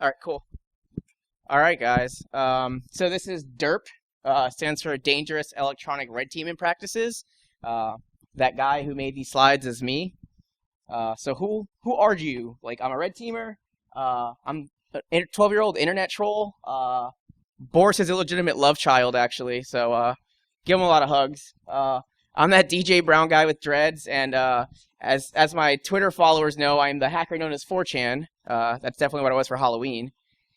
All right, cool. All right, guys. So this is DERP. Stands for Dangerous Electronic Red Teaming Practices. Uh, that guy who made these slides is me. So who are you? Like, I'm a red teamer. I'm a 12-year-old internet troll. Boris his illegitimate love child, actually. So give him a lot of hugs. I'm that DJ Brown guy with dreads, and as my Twitter followers know, I'm the hacker known as 4chan. That's definitely what I was for Halloween.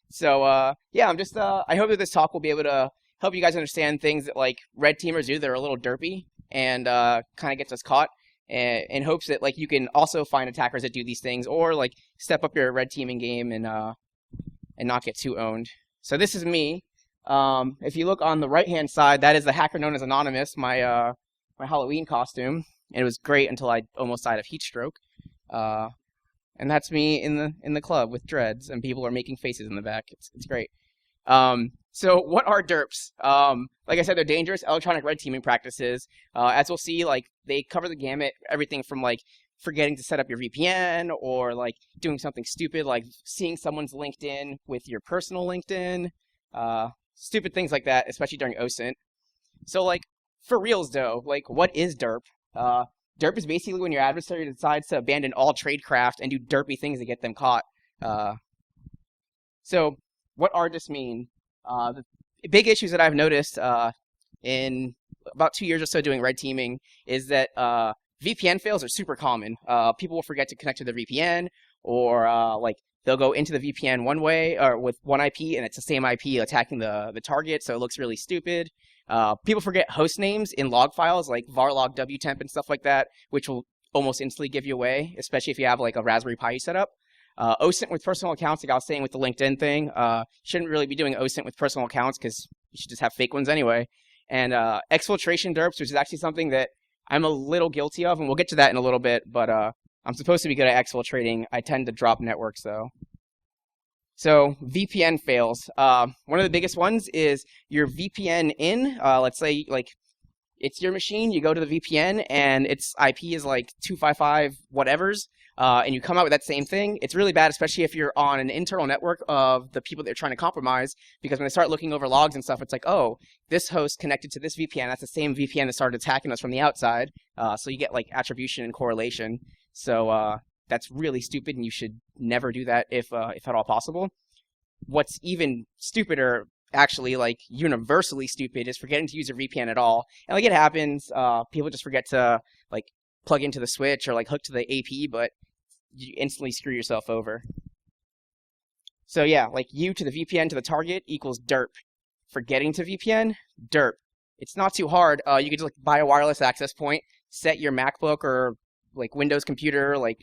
So yeah, I hope that this talk will be able to help you guys understand things that like red teamers do that are a little derpy and kind of gets us caught, in hopes that like you can also find attackers that do these things, or like step up your red teaming game and not get too owned. So this is me. If you look on the right hand side, that is the hacker known as Anonymous, my Halloween costume. And it was great until I almost died of heat stroke. And that's me in the club with dreads, and people are making faces in the back. It's great. So what are DERPs? Like I said, they're dangerous electronic red teaming practices. As we'll see, like they cover the gamut, everything from like forgetting to set up your VPN, or like doing something stupid like seeing someone's LinkedIn with your personal LinkedIn. Stupid things like that, especially during OSINT. So like for reals though, like what is DERP? DERP is basically when your adversary decides to abandon all tradecraft and do derpy things to get them caught. So what are this mean? The big issues that I've noticed in about 2 years or so doing red teaming is that VPN fails are super common. People will forget to connect to the VPN, or like they'll go into the VPN one way or with one IP, and it's the same IP attacking the target, so it looks really stupid. People forget host names in log files like varlog, wtemp, and stuff like that, which will almost instantly give you away, especially if you have like a Raspberry Pi set up. OSINT with personal accounts, like I was saying with the LinkedIn thing, shouldn't really be doing OSINT with personal accounts because you should just have fake ones anyway. And exfiltration derps, which is actually something that I'm a little guilty of, and we'll get to that in a little bit, but I'm supposed to be good at exfiltrating. I tend to drop networks though. So VPN fails. One of the biggest ones is your VPN in. Let's say like it's your machine. You go to the VPN and its IP is like 255 whatevers, and you come out with that same thing. It's really bad, especially if you're on an internal network of the people that you're trying to compromise. Because when they start looking over logs and stuff, it's like, oh, this host connected to this VPN. That's the same VPN that started attacking us from the outside. So you get like attribution and correlation. So that's really stupid, and you should never do that if at all possible. What's even stupider, actually, like universally stupid, is forgetting to use your VPN at all. And like it happens, people just forget to like plug into the switch or like hook to the AP, but you instantly screw yourself over. So yeah, like U to the VPN to the target equals DERP. Forgetting to VPN, DERP. It's not too hard. You could just like buy a wireless access point, set your MacBook or like Windows computer, like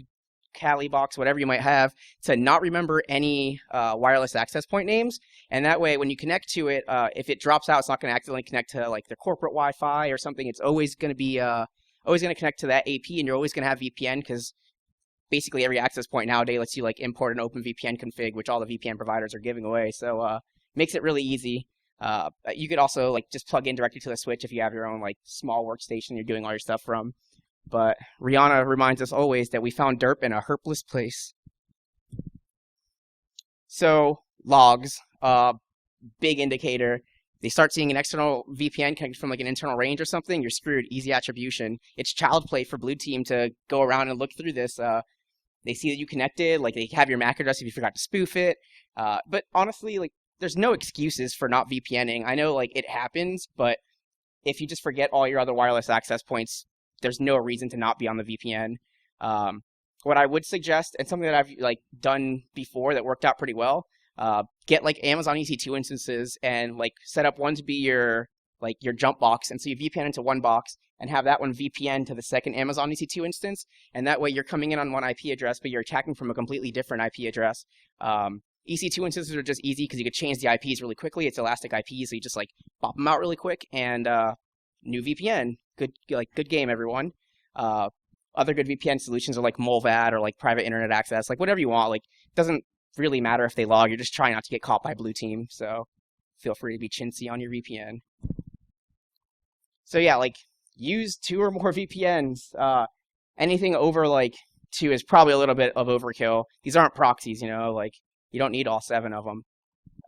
Kali box, whatever you might have, to not remember any wireless access point names, and that way when you connect to it, if it drops out, it's not going to accidentally connect to like the corporate Wi-Fi or something. It's always going to be always going to connect to that AP, and you're always going to have VPN, because basically every access point nowadays lets you like import an open VPN config, which all the VPN providers are giving away. So makes it really easy. You could also like just plug in directly to the switch if you have your own like small workstation you're doing all your stuff from. But Rihanna reminds us always that we found DERP in a herpless place. So logs, big indicator. They start seeing an external VPN connected from like an internal range or something, you're screwed. Easy attribution. It's child play for blue team to go around and look through this. They see that you connected, like they have your MAC address if you forgot to spoof it. But honestly, like there's no excuses for not VPNing. I know like it happens, but if you just forget all your other wireless access points, there's no reason to not be on the VPN. What I would suggest, and something that I've like done before that worked out pretty well, get like Amazon EC2 instances and like set up one to be your jump box, and so you VPN into one box and have that one VPN to the second Amazon EC2 instance, and that way you're coming in on one IP address, but you're attacking from a completely different IP address. EC2 instances are just easy because you could change the IPs really quickly. It's elastic IPs, so you just like pop them out really quick, and new VPN. Good game, everyone. Other good VPN solutions are like Molvad or like private internet access, like whatever you want. Like it doesn't really matter if they log. You're just trying not to get caught by blue team. So feel free to be chintzy on your VPN. So yeah, like use 2 or more VPNs. Anything over like 2 is probably a little bit of overkill. These aren't proxies, you know. Like You don't need all 7 of them.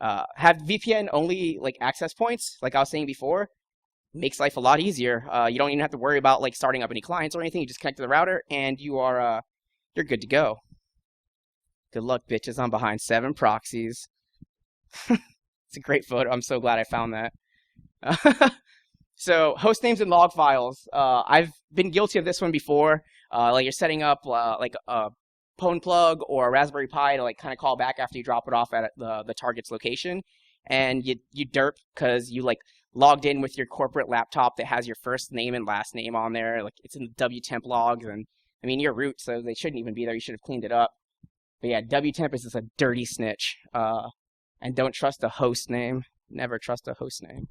Have VPN only like access points, like I was saying before, makes life a lot easier. You don't even have to worry about like starting up any clients or anything. You just connect to the router and you're good to go. Good luck, bitches. I'm behind 7 proxies. It's a great photo. I'm so glad I found that. So host names and log files. I've been guilty of this one before. Like you're setting up like a pwn plug or a Raspberry Pi to like kind of call back after you drop it off at the target's location, and you derp because you like logged in with your corporate laptop that has your first name and last name on there. Like it's in the wtemp logs, and I mean you're root, so they shouldn't even be there. You should have cleaned it up. But yeah, wtemp is just a dirty snitch. And don't trust a host name. Never trust a host name.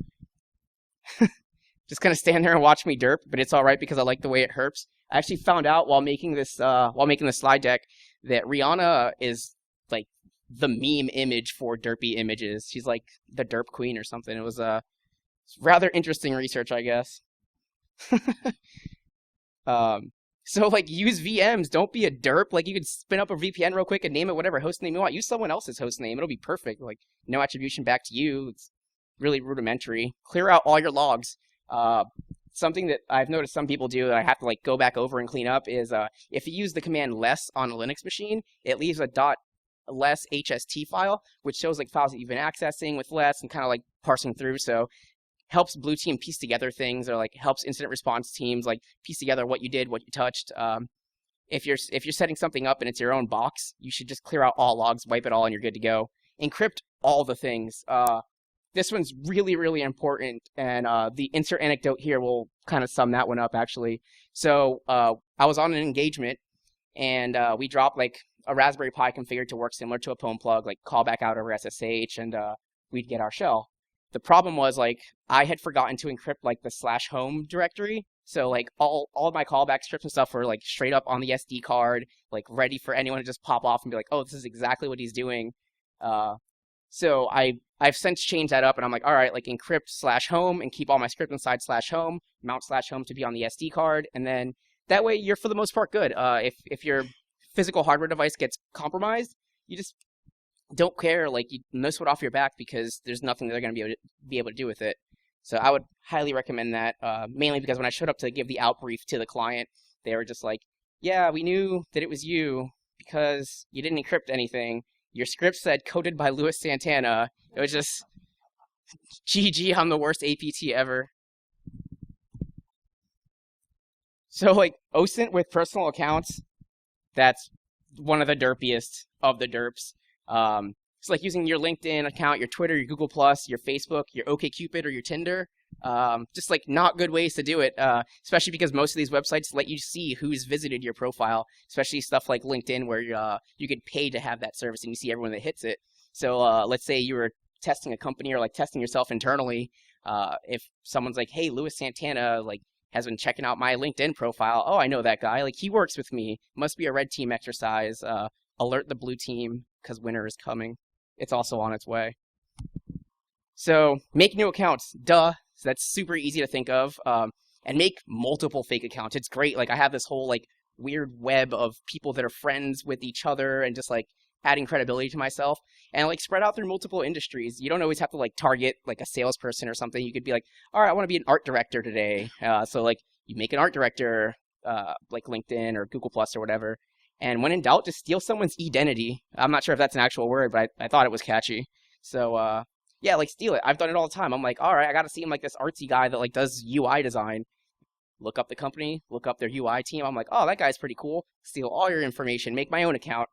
Just kind of stand there and watch me derp, but it's all right because I like the way it herps. I actually found out while making this slide deck that Rihanna is like the meme image for derpy images. She's like the derp queen or something. It was rather interesting research, I guess. So like use VMs. Don't be a derp. Like you could spin up a VPN real quick and name it whatever host name you want. Use someone else's host name. It'll be perfect. Like no attribution back to you. It's really rudimentary. Clear out all your logs. Something that I've noticed some people do that I have to like go back over and clean up is if you use the command less on a Linux machine, it leaves a .less HST file, which shows like files that you've been accessing with less and kind of like parsing through. So helps Blue Team piece together things, or like helps incident response teams like piece together what you did, what you touched. If you're setting something up and it's your own box, you should just clear out all logs, wipe it all, and you're good to go. Encrypt all the things. This one's really, really important, and the insert anecdote here will kind of sum that one up, actually. So I was on an engagement, and we dropped like a Raspberry Pi configured to work similar to a pwn plug, like call back out over SSH, and we'd get our shell. The problem was like I had forgotten to encrypt like the /home directory, so like all of my callback scripts and stuff were like straight up on the SD card, like ready for anyone to just pop off and be like, oh, this is exactly what he's doing. So I've since changed that up, and I'm like, all right, like encrypt /home and keep all my script inside /home, mount /home to be on the SD card, and then that way you're for the most part good. If your physical hardware device gets compromised, you just don't care, like you no sweat off your back because there's nothing they're going to be able to do with it. So I would highly recommend that, mainly because when I showed up to give the out brief to the client, they were just like, yeah, we knew that it was you because you didn't encrypt anything. Your script said coded by Louis Santana. It was just GG, I'm the worst APT ever. So like OSINT with personal accounts, that's one of the derpiest of the derps. It's like using your LinkedIn account, your Twitter, your Google+, your Facebook, your OkCupid, or your Tinder. Just like not good ways to do it, especially because most of these websites let you see who's visited your profile, especially stuff like LinkedIn where you get paid to have that service and you see everyone that hits it. So let's say you were testing a company or like testing yourself internally. If someone's like, hey, Louis Santana like has been checking out my LinkedIn profile. Oh, I know that guy. Like he works with me. Must be a Redteam exercise. Alert the Blue Team because winter is coming. It's also on its way. So make new accounts. Duh. So that's super easy to think of. And make multiple fake accounts. It's great. Like I have this whole like weird web of people that are friends with each other and just like adding credibility to myself and like spread out through multiple industries. You don't always have to like target like a salesperson or something. You could be like, all right, I want to be an art director today. So like you make an art director, like LinkedIn or Google Plus or whatever. And when in doubt, just steal someone's identity. I'm not sure if that's an actual word, but I thought it was catchy. So yeah, like steal it. I've done it all the time. I'm like, all right, I got to seem like this artsy guy that like does UI design. Look up the company, look up their UI team. I'm like, oh, that guy's pretty cool. Steal all your information, make my own account.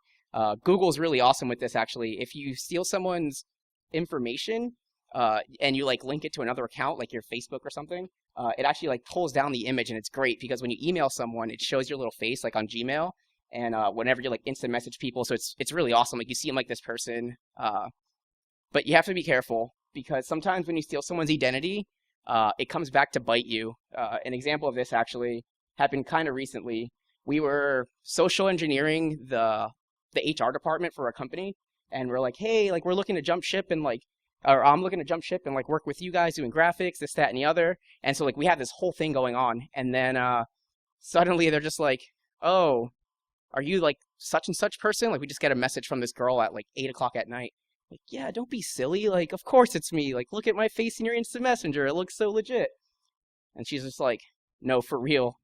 Google's really awesome with this, actually. If you steal someone's information and you like link it to another account, like your Facebook or something, it actually like pulls down the image, and it's great because when you email someone, it shows your little face like on Gmail, and whenever you like instant message people, so it's really awesome. Like you see them like this person, but you have to be careful because sometimes when you steal someone's identity, it comes back to bite you. An example of this actually happened kind of recently. We were social engineering the HR department for a company, and we're like, hey, like we're looking to jump ship and like, or I'm looking to jump ship and like work with you guys doing graphics, this, that, and the other. And so like we have this whole thing going on, and then suddenly they're just like, oh, are you like such and such person? Like, we just get a message from this girl at like 8 o'clock at night. Like, yeah, don't be silly. Like, of course it's me. Like, look at my face in your instant messenger. It looks so legit. And she's just like, no, for real.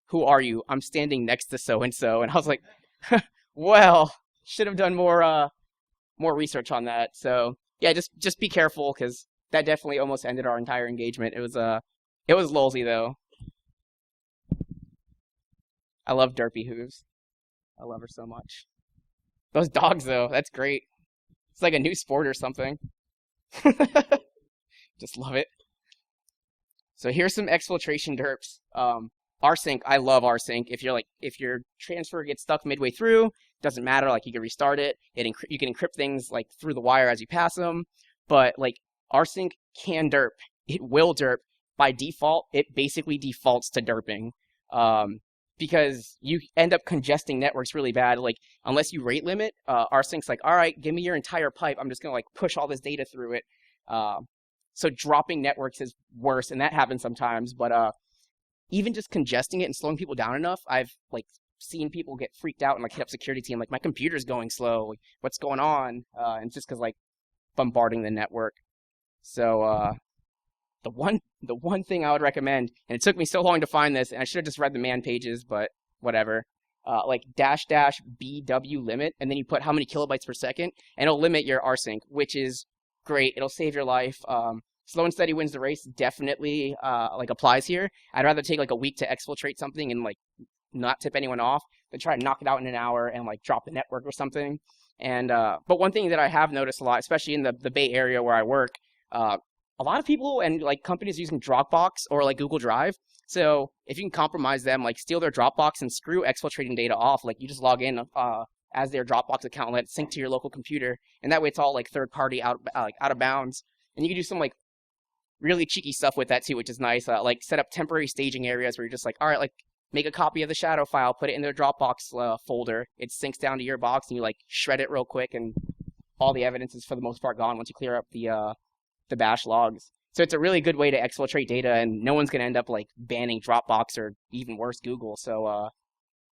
Who are you? I'm standing next to so and so. And I was like, well, should have done more research on that. So yeah, just be careful, because that definitely almost ended our entire engagement. It was lolsy though. I love derpy hooves. I love her so much. Those dogs though, that's great. It's like a new sport or something. Just love it. So here's some exfiltration derps. Rsync, I love rsync. If your transfer gets stuck midway through, doesn't matter. Like, you can restart it. You can encrypt things like through the wire as you pass them. But like, rsync can derp. It will derp. By default, it basically defaults to derping. Because you end up congesting networks really bad. Like, unless you rate limit, rsync's like, all right, give me your entire pipe. I'm just gonna like push all this data through it. So dropping networks is worse, and that happens sometimes. But even just congesting it and slowing people down enough, I've like seen people get freaked out and like hit up security team, like, my computer's going slow. Like, what's going on? And it's just because like bombarding the network. So the one thing I would recommend, and it took me so long to find this, and I should have just read the man pages, but whatever. Like --BW limit, and then you put how many kilobytes per second, and it'll limit your rsync, which is great. It'll save your life. Slow and steady wins the race definitely like applies here. I'd rather take like a week to exfiltrate something and like not tip anyone off than try to knock it out in an hour and like drop the network or something. And but one thing that I have noticed a lot, especially in the Bay Area where I work, a lot of people and like companies using Dropbox or like Google Drive. So if you can compromise them, like steal their Dropbox and screw exfiltrating data off, like you just log in as their Dropbox account and let it sync to your local computer, and that way it's all like third party out of bounds. And you can do some like really cheeky stuff with that too, which is nice. Like set up temporary staging areas where you're just like, all right, like make a copy of the shadow file, put it in their Dropbox folder. It syncs down to your box, and you like shred it real quick, and all the evidence is for the most part gone once you clear up the bash logs. So it's a really good way to exfiltrate data, and no one's going to end up like banning Dropbox or even worse, Google. So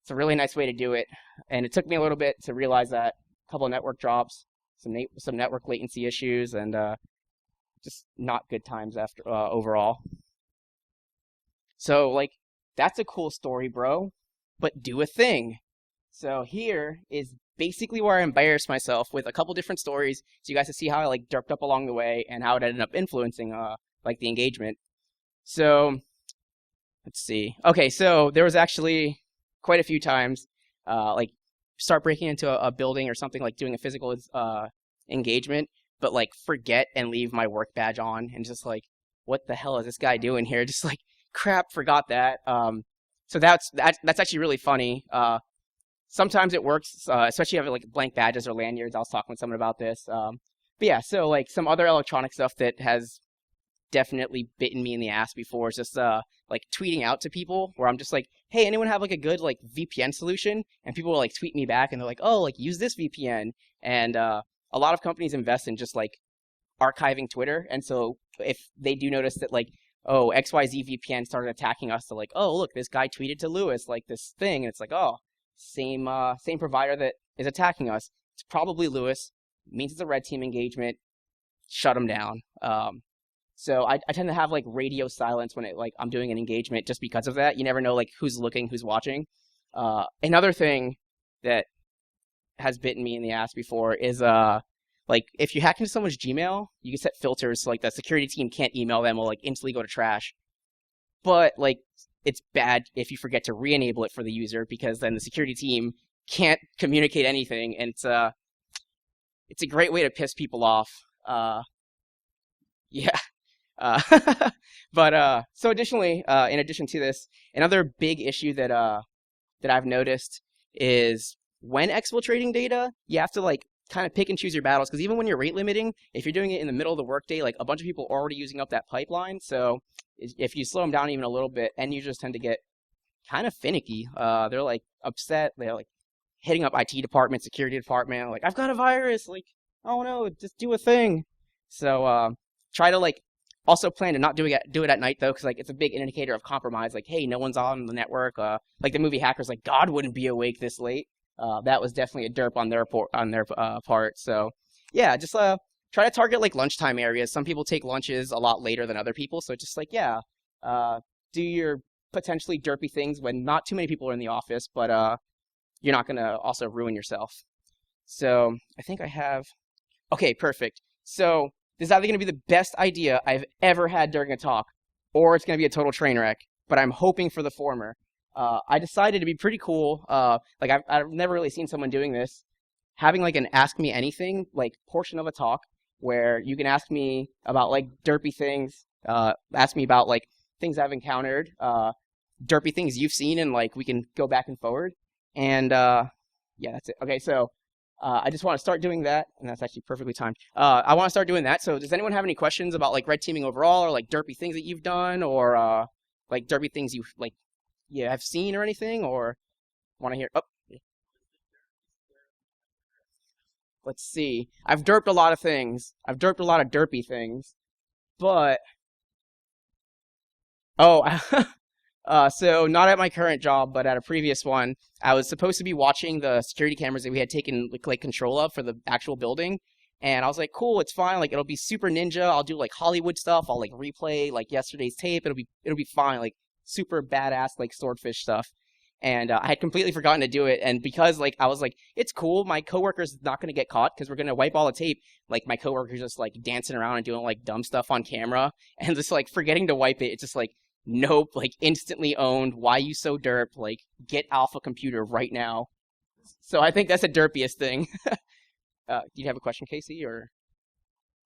it's a really nice way to do it. And it took me a little bit to realize that. A couple of network drops, some network latency issues, and just not good times after overall. So like, that's a cool story, bro, but do a thing. So here is basically where I embarrassed myself with a couple different stories, so you guys can see how I like derped up along the way and how it ended up influencing like the engagement. So let's see. Okay, so there was actually quite a few times like start breaking into a building or something, like doing a physical engagement, but like forget and leave my work badge on, and just like, what the hell is this guy doing here? Just like, crap, forgot that. So that's actually really funny. Sometimes it works, especially if you have like blank badges or lanyards. I was talking with someone about this. But yeah, so like some other electronic stuff that has definitely bitten me in the ass before is just like tweeting out to people where I'm just like, hey, anyone have like a good like VPN solution? And people will like tweet me back and they're like, oh, like use this VPN. And a lot of companies invest in just like archiving Twitter. And so if they do notice that like, oh, XYZ VPN started attacking us, to like, oh, look, this guy tweeted to Lewis like this thing, and it's like, oh, same provider that is attacking us. It's probably Lewis. Means it's a red team engagement. Shut them down. So I tend to have like radio silence when I'm doing an engagement, just because of that. You never know like who's looking, who's watching. Another thing that has bitten me in the ass before is like if you hack into someone's Gmail, you can set filters so like the security team can't email them or like instantly go to trash. But like, it's bad if you forget to re-enable it for the user, because then the security team can't communicate anything, and it's a great way to piss people off. Yeah. But so additionally, in addition to this, another big issue that I've noticed is when exfiltrating data, you have to like kind of pick and choose your battles, because even when you're rate limiting, if you're doing it in the middle of the workday, like a bunch of people are already using up that pipeline. So if you slow them down even a little bit, end users tend to get kind of finicky. They're like upset. They're like hitting up IT department, security department, like, I've got a virus. Like, oh no, just do a thing. So try to like also plan to not do it at night though, because like it's a big indicator of compromise. Like, hey, no one's on the network. Like the movie Hackers, like God wouldn't be awake this late. That was definitely a derp on their part. So yeah, just try to target like lunchtime areas. Some people take lunches a lot later than other people, so just like yeah, do your potentially derpy things when not too many people are in the office, but you're not gonna also ruin yourself. So I think I have. Okay, perfect. So this is either going to be the best idea I've ever had during a talk, or it's going to be a total train wreck. But I'm hoping for the former. I decided to be pretty cool. Like I've never really seen someone doing this, having like an ask me anything like portion of a talk where you can ask me about like derpy things, ask me about like things I've encountered, derpy things you've seen, and like we can go back and forward. And yeah, that's it. Okay, so. I just want to start doing that, and that's actually perfectly timed. I want to start doing that. So, does anyone have any questions about like red teaming overall, or like derpy things that you've done, or like derpy things you like have seen or anything, or want to hear? Oh, let's see. I've derped a lot of things. I've derped a lot of derpy things, but oh, so not at my current job, but at a previous one, I was supposed to be watching the security cameras that we had taken like control of for the actual building. And I was like, cool, it's fine. Like it'll be super ninja. I'll do like Hollywood stuff. I'll like replay like yesterday's tape. It'll be fine. Like super badass like swordfish stuff. And I had completely forgotten to do it. And because like I was like, it's cool. My coworker's not gonna get caught because we're gonna wipe all the tape. Like my coworker's just like dancing around and doing like dumb stuff on camera and just like forgetting to wipe it. It's just like nope, like instantly owned. Why you so derp? Like get Alpha Computer right now. So I think that's the derpiest thing. Do you have a question, Casey, or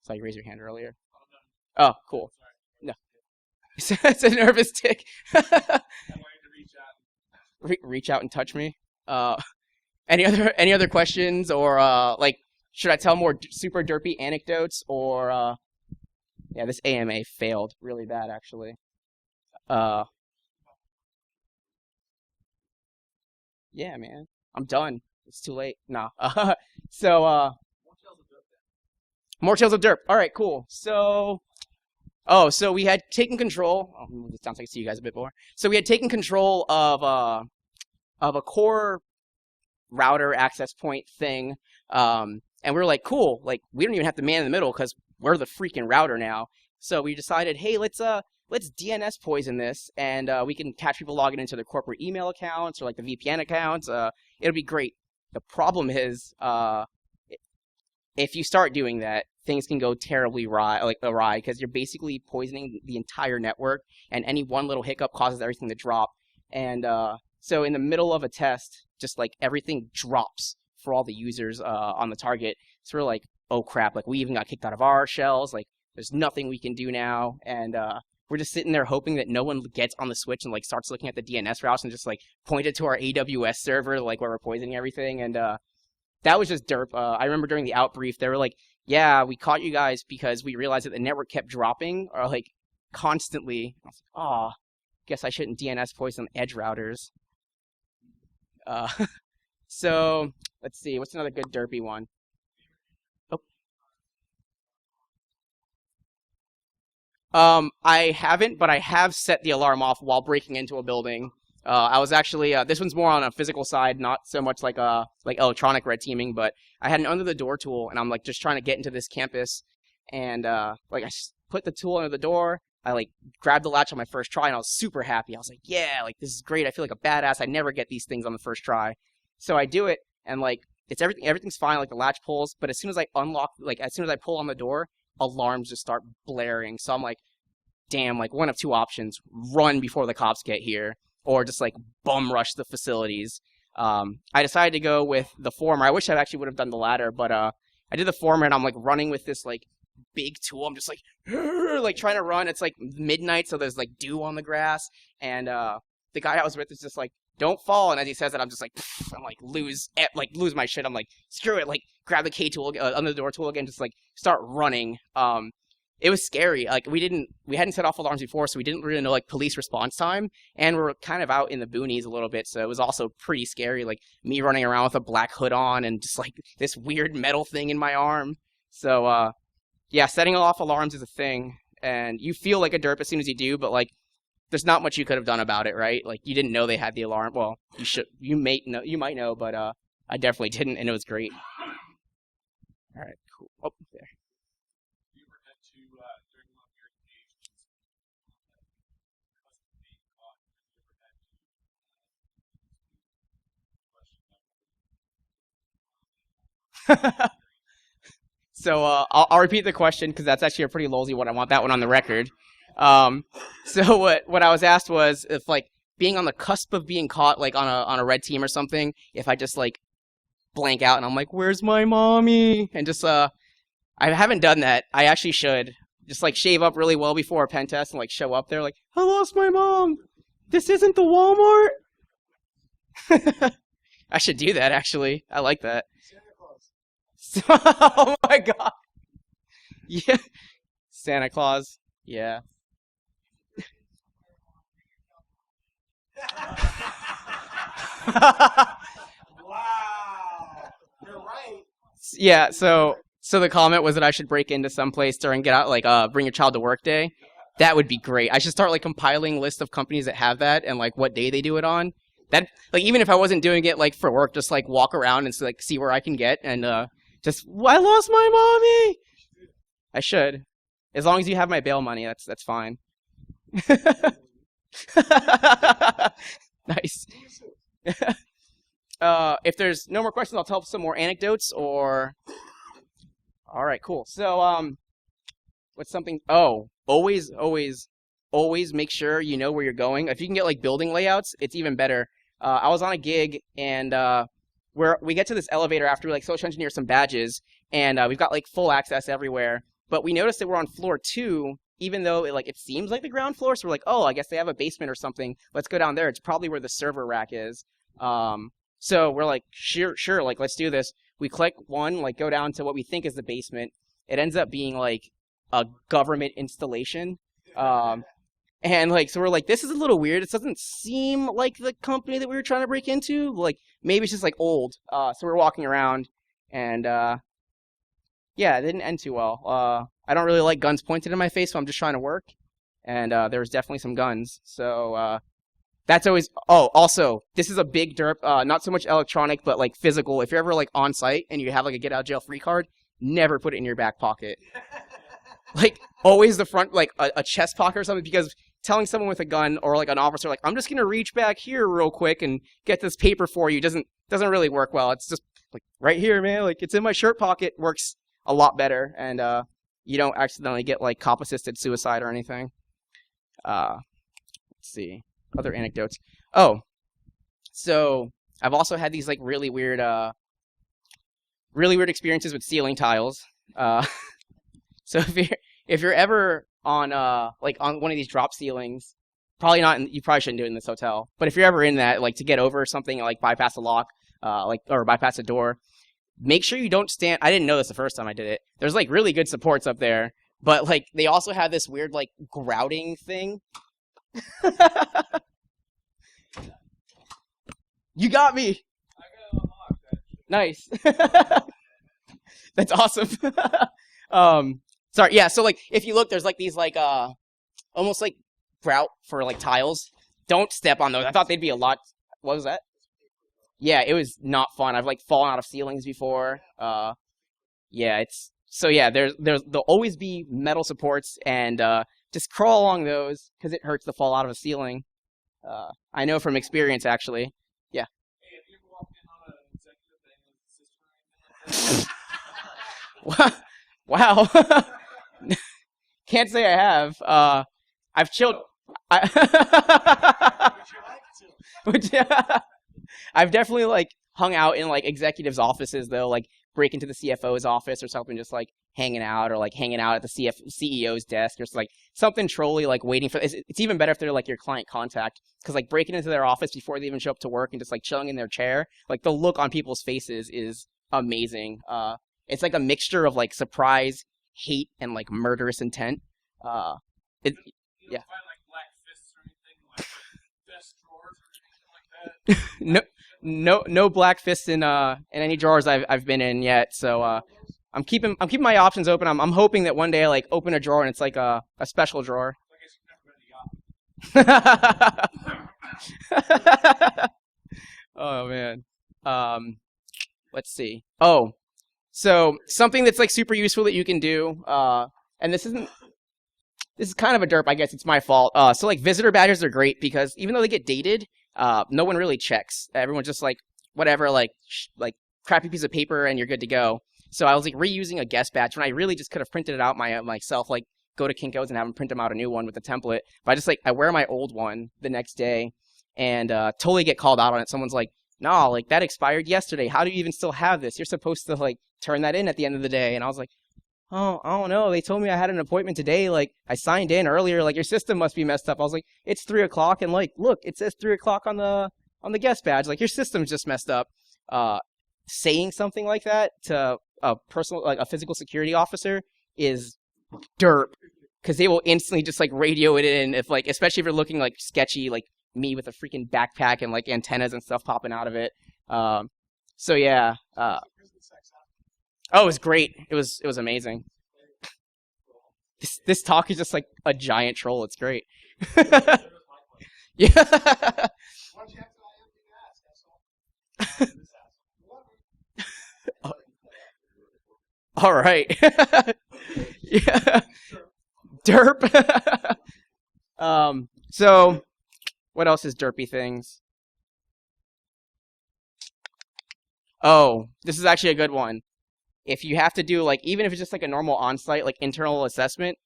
saw you raise your hand earlier? Oh, cool. No, it's a nervous tick. Reach out and touch me. Any other questions, or like should I tell more super derpy anecdotes, or yeah, this AMA failed really bad actually. Uh, yeah, man, I'm done. It's too late. Nah. So, more Tales of Derp. All right, cool. So we had taken control. I'll move this down so I can see you guys a bit more. So we had taken control of a core router access point thing, and we were like, cool. Like we don't even have to man in the middle because we're the freaking router now. So we decided, hey, let's DNS poison this, and we can catch people logging into their corporate email accounts or like the VPN accounts. It'll be great. The problem is, if you start doing that, things can go terribly awry because you're basically poisoning the entire network, and any one little hiccup causes everything to drop. And so in the middle of a test, just like everything drops for all the users on the target. So we're like, oh crap! Like we even got kicked out of our shells. Like there's nothing we can do now, and we're just sitting there hoping that no one gets on the switch and like starts looking at the DNS routes and just like pointed to our AWS server, like where we're poisoning everything. And that was just derp. I remember during the out brief, they were like, yeah, we caught you guys because we realized that the network kept dropping or like constantly. I was like, oh, guess I shouldn't DNS poison edge routers. Uh, so let's see, what's another good derpy one? I haven't, but I have set the alarm off while breaking into a building. I was actually this one's more on a physical side, not so much like electronic red teaming, but I had an under the door tool, and I'm like just trying to get into this campus, and like put the tool under the door. I like grabbed the latch on my first try, and I was super happy. I was like, yeah, like this is great. I feel like a badass. I never get these things on the first try, so I do it, and like it's everything's fine. Like the latch pulls, but as soon as I unlock, like as soon as I pull on the door, alarms just start blaring. So I'm like, damn, like one of two options: run before the cops get here, or just like bum rush the facilities. I decided to go with the former. I wish I actually would have done the latter, but I did the former, and I'm like running with this like big tool. I'm just like like trying to run. It's like midnight, so there's like dew on the grass, and the guy I was with is just like, don't fall. And as he says it, I'm just like, I'm like lose my shit. I'm like, screw it, like grab the K tool, under the door tool again, just like start running. It was scary. Like we hadn't set off alarms before, so we didn't really know like police response time, and we're kind of out in the boonies a little bit, so it was also pretty scary. Like me running around with a black hood on and just like this weird metal thing in my arm. So yeah, setting off alarms is a thing, and you feel like a derp as soon as you do, but like there's not much you could have done about it, right? Like you didn't know they had the alarm. Well, you might know, but I definitely didn't, and it was great. All right, cool. Oh, there. You ever had to, during one of your engagements, because of being caught, have you ever had to question So I'll repeat the question because that's actually a pretty lolsy one. I want that one on the record. Um, so what I was asked was if like being on the cusp of being caught like on a red team or something, if I just like blank out and I'm like, "Where's my mommy?" and just I haven't done that. I actually should just like shave up really well before a pen test and like show up there like, "I lost my mom. This isn't the Walmart." I should do that actually. I like that. Oh my god. Yeah. Santa Claus. Yeah. Wow, you're right. Yeah, so the comment was that I should break into some place during get out like bring your child to work day. That would be great. I should start like compiling lists of companies that have that and like what day they do it on. That like even if I wasn't doing it like for work, just like walk around and like see where I can get and just I lost my mommy. I should. As long as you have my bail money, that's fine. Nice. If there's no more questions, I'll tell some more anecdotes or all right, cool. So what's something always make sure you know where you're going. If you can get like building layouts, it's even better. I was on a gig and where we get to this elevator after we like social engineer some badges and we've got like full access everywhere. But we noticed that we're on floor 2, even though it seems like the ground floor. So we're like, oh, I guess they have a basement or something. Let's go down there. It's probably where the server rack is. So we're like, sure, like let's do this. We click one, like go down to what we think is the basement. It ends up being like a government installation. And like, so we're like, this is a little weird. It doesn't seem like the company that we were trying to break into. Like maybe it's just like old. So we're walking around and yeah, it didn't end too well. I don't really like guns pointed in my face, so I'm just trying to work. And there was definitely some guns. So that's always. Oh, also, this is a big derp. Not so much electronic, but like physical. If you're ever like on site and you have like a get out of jail free card, never put it in your back pocket. Like always the front, like a chest pocket or something, because telling someone with a gun or like an officer, like I'm just gonna reach back here real quick and get this paper for you, doesn't really work well. It's just like right here, man. Like it's in my shirt pocket. Works a lot better, and you don't accidentally get like cop assisted suicide or anything. Let's see other anecdotes. Oh, so I've also had these like really weird experiences with ceiling tiles. So if you're ever on like on one of these drop ceilings, probably not. You probably shouldn't do it in this hotel. But if you're ever in that, like to get over something, like bypass a lock, like or bypass a door, make sure you don't stand. I didn't know this the first time I did it. There's like really good supports up there, but like they also have this weird like grouting thing. You got me. I got it unlocked, actually. Nice. That's awesome. Sorry. Yeah. So like, if you look, there's like these like almost like grout for like tiles. Don't step on those. I thought they'd be a lot. What was that? Yeah, it was not fun. I've like fallen out of ceilings before. Yeah, it's so yeah. There'll always be metal supports and just crawl along those because it hurts to fall out of a ceiling. I know from experience actually. Yeah. Hey, have you ever walked in on an executive thing with a sister or anything like that? Wow. Can't say I have. I've chilled. I Would you like to? Which, I've definitely like hung out in like executives' offices though, like break into the CFO's office or something, just like hanging out or like hanging out at the CEO's desk or like something trolly, like waiting for. It's even better if they're like your client contact because like breaking into their office before they even show up to work and just like chilling in their chair, like the look on people's faces is amazing. It's like a mixture of like surprise, hate, and like murderous intent. It, You yeah. don't find like black fists or anything like desk drawers or anything like that? No black fists in any drawers I've been in yet. So I'm keeping my options open. I'm hoping that one day I like open a drawer and it's like a special drawer. I guess you've never been to yacht. Oh man. let's see. Oh, so something that's like super useful that you can do, and this is kind of a derp, I guess it's my fault. So like visitor badges are great because even though they get dated, no one really checks. Everyone's just like whatever, like crappy piece of paper, and you're good to go. So I was like reusing a guest badge when I really just could have printed it out myself, like go to Kinko's and have them print them out a new one with the template. But I wear my old one the next day, and totally get called out on it. Someone's like, "No, like that expired yesterday. How do you even still have this? You're supposed to like turn that in at the end of the day." And I was like, "Oh, I don't know. They told me I had an appointment today. Like I signed in earlier. Like your system must be messed up." I was like, "It's 3 o'clock, and like look, it says 3 o'clock on the guest badge. Like your system's just messed up." Saying something like that to a physical security officer is derp, because they will instantly just like radio it in if like, especially if you're looking like sketchy, like me with a freaking backpack and like antennas and stuff popping out of it. So yeah. Oh, it was great. It was amazing. This talk is just like a giant troll. It's great. Yeah. All right. Yeah. Derp. So what else is derpy things? Oh, this is actually a good one. If you have to do like, even if it's just like a normal on-site like internal assessment,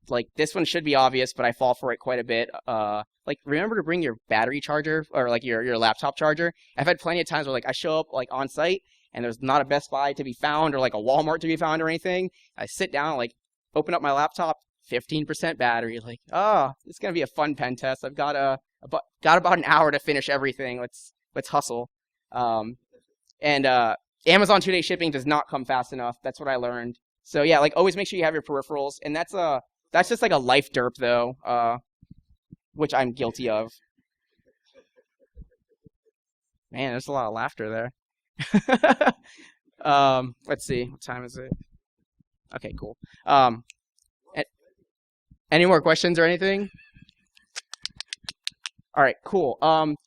like this one should be obvious, but I fall for it quite a bit. Like remember to bring your battery charger or like your laptop charger. I've had plenty of times where like I show up like on site and there's not a Best Buy to be found or like a Walmart to be found or anything. I sit down, like open up my laptop, 15% battery. Like, oh, it's gonna be a fun pen test. I've got about an hour to finish everything. Let's hustle. And Amazon 2-day shipping does not come fast enough. That's what I learned. So yeah, like always make sure you have your peripherals, and that's just like a life derp though, which I'm guilty of. Man, there's a lot of laughter there. Let's see, what time is it? Okay, cool. Any more questions or anything? All right, cool.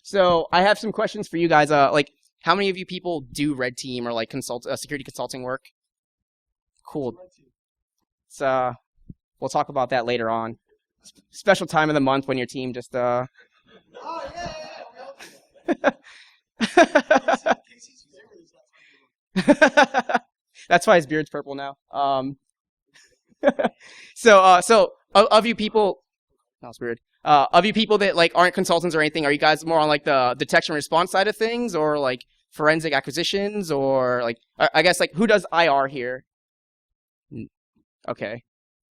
So I have some questions for you guys. Like, how many of you people do red team or like security consulting work? Cool. So we'll talk about that later on. Special time of the month when your team just Oh yeah. That's why his beard's purple now. So of you people, that was weird. Of you people that like aren't consultants or anything, are you guys more on like the detection and response side of things, or like forensic acquisitions, or like I guess like who does IR here? Okay,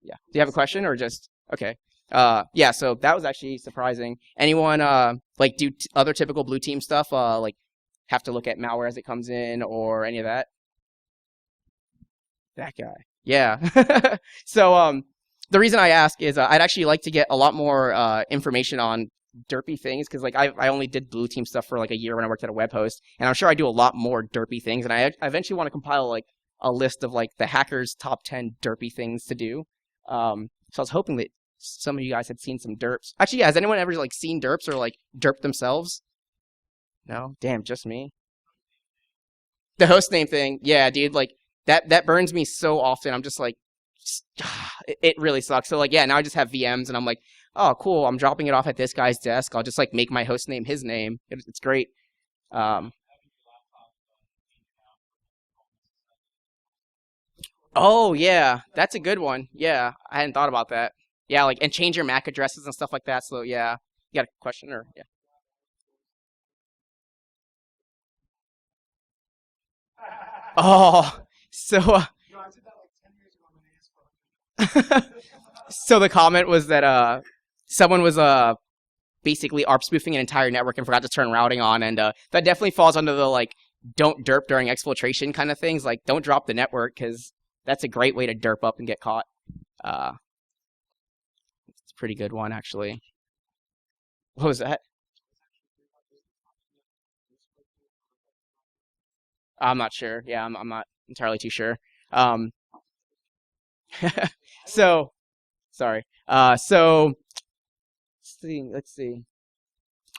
yeah. Do you have a question or just okay? Yeah. So that was actually surprising. Anyone like do other typical blue team stuff? Like have to look at malware as it comes in or any of that? That guy. Yeah. So the reason I ask is I'd actually like to get a lot more information on derpy things, because like I only did blue team stuff for like a year when I worked at a web host, and I'm sure I do a lot more derpy things, and I eventually want to compile like a list of like the hackers' top 10 derpy things to do. So I was hoping that some of you guys had seen some derps. Actually, yeah, has anyone ever like seen derps or like derped themselves? No? Damn, just me. The host name thing, yeah, dude, like that burns me so often. I'm just like, it really sucks. So like, yeah, now I just have VMs, and I'm like, oh, cool. I'm dropping it off at this guy's desk. I'll just like make my host name his name. It's great. Oh yeah, that's a good one. Yeah, I hadn't thought about that. Yeah, like and change your MAC addresses and stuff like that. So yeah, you got a question or yeah? Oh, so No, I did that like 10 years ago when they asked for so the comment was that someone was basically ARP spoofing an entire network and forgot to turn routing on, and that definitely falls under the like don't derp during exfiltration kind of things. Like don't drop the network, because that's a great way to derp up and get caught. Uh, it's a pretty good one actually. What was that? I'm not sure. Yeah, I'm not entirely too sure. Um, so sorry. So let's see.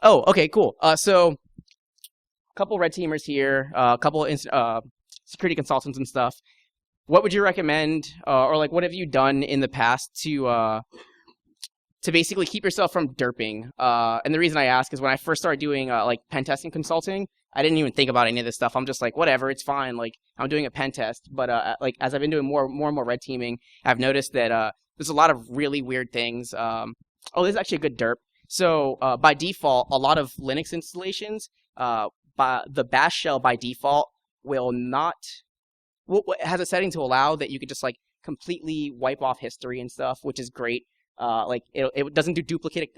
Oh, okay, cool. So a couple red teamers here. A couple security consultants and stuff. What would you recommend, or like what have you done in the past to basically keep yourself from derping? And the reason I ask is when I first started doing like pen testing consulting, I didn't even think about any of this stuff. I'm just like, whatever, it's fine. Like I'm doing a pen test. But like as I've been doing more and more red teaming, I've noticed that there's a lot of really weird things. Oh, this is actually a good derp. So by default, a lot of Linux installations, by the bash shell by default will not. Well, it has a setting to allow that you could just like completely wipe off history and stuff, which is great. Like it doesn't do duplicate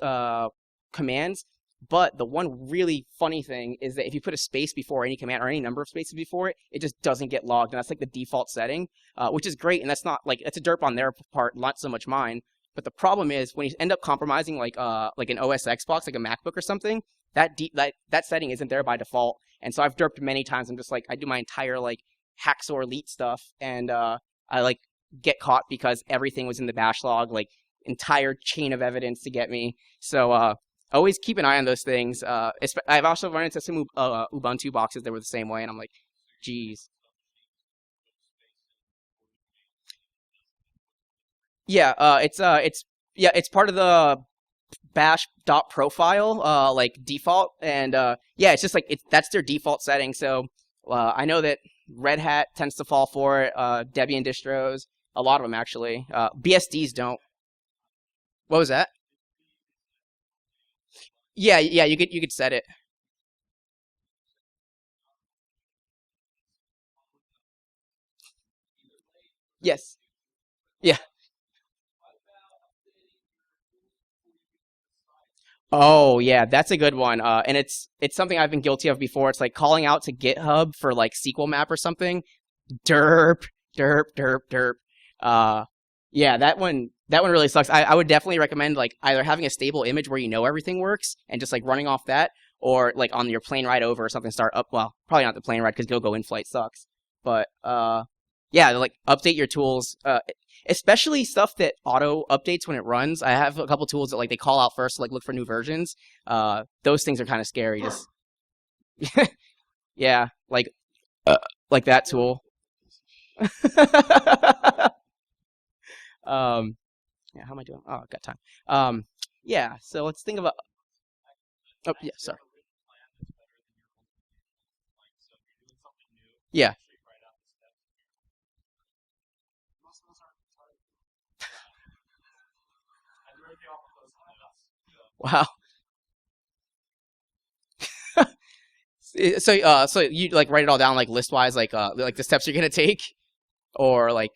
commands, but the one really funny thing is that if you put a space before any command or any number of spaces before it, it just doesn't get logged, and that's like the default setting, which is great. And that's not like it's a derp on their part, not so much mine. But the problem is when you end up compromising like an OS X box, like a MacBook or something, that setting isn't there by default. And so I've derped many times. I'm just like I do my entire like Hacksaw Elite stuff, and I like get caught because everything was in the bash log, like entire chain of evidence to get me. So always keep an eye on those things. I've also run into some Ubuntu boxes that were the same way, and I'm like, geez. Yeah, it's part of the bash dot profile like default, and yeah, it's just like that's their default setting. So I know that Red Hat tends to fall for it. Debian distros, a lot of them actually. BSDs don't. What was that? Yeah, yeah, you could set it. Yes. Yeah. Oh yeah, that's a good one. And it's something I've been guilty of before. It's like calling out to GitHub for like SQL map or something. Derp, derp, derp, derp. Uh, yeah, that one really sucks. I would definitely recommend like either having a stable image where you know everything works and just like running off that, or like on your plane ride over or something. Start up. Well, probably not the plane ride because go in flight sucks. But yeah, like update your tools. Especially stuff that auto updates when it runs. I have a couple tools that like they call out first to like look for new versions. Those things are kind of scary. Just yeah, uh, like that tool. um, yeah, how am I doing? Oh, I've got time. Um, yeah. So let's think about. Oh, yeah. Sorry. Yeah. Wow. So you like write it all down like listwise, like the steps you're gonna take, or like.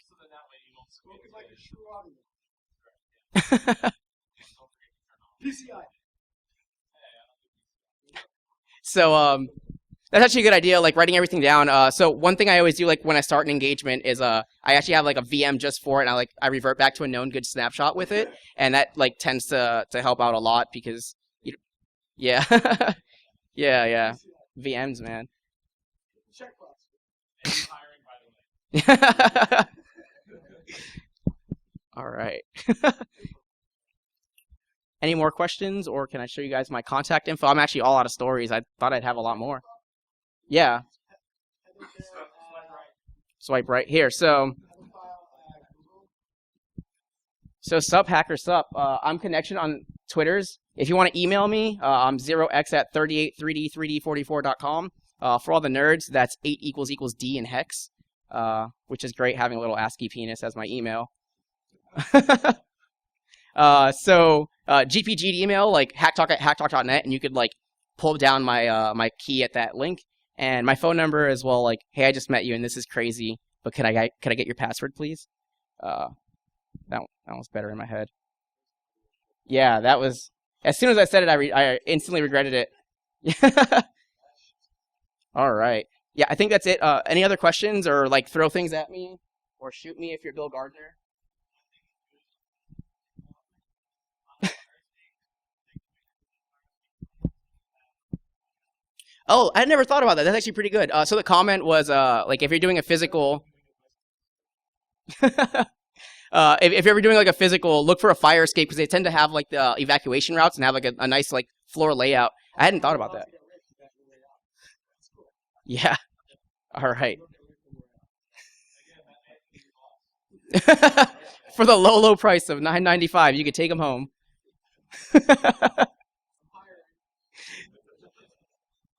So that's actually a good idea, like writing everything down. So one thing I always do, like when I start an engagement, is I actually have like a VM just for it, and I revert back to a known good snapshot with it, and that like tends to help out a lot because you, yeah, yeah, yeah, VMs, man. All right. Any more questions, or can I show you guys my contact info? I'm actually all out of stories. I thought I'd have a lot more. Yeah, swipe right here. So sup hacker sup. I'm connection on Twitters. If you want to email me, I'm 0x at 38 3d 3d44.com. For all the nerds, that's 8 equals D in hex, which is great having a little ASCII penis as my email. GPG email, like hacktalk at hacktalk.net, and you could like pull down my key at that link. And my phone number as well, like, hey, I just met you and this is crazy, but could I get your password, please? Uh, that was better in my head. Yeah, that was. As soon as I said it, I instantly regretted it. All right. Yeah, I think that's it. Any other questions or like throw things at me or shoot me if you're Bill Gardner? Oh, I never thought about that. That's actually pretty good. So the comment was like if you're doing a physical, if you're ever doing like a physical, look for a fire escape because they tend to have like the evacuation routes and have like a nice like floor layout. I hadn't thought about that. Yeah. All right. For the low, low price of $9.95, you could take them home.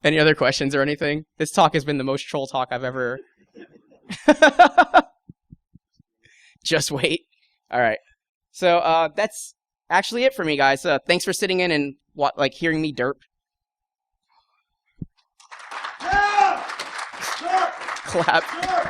Any other questions or anything? This talk has been the most troll talk I've ever. Just wait. All right. So that's actually it for me, guys. Thanks for sitting in and hearing me derp. Yeah! Sure! Clap. Sure!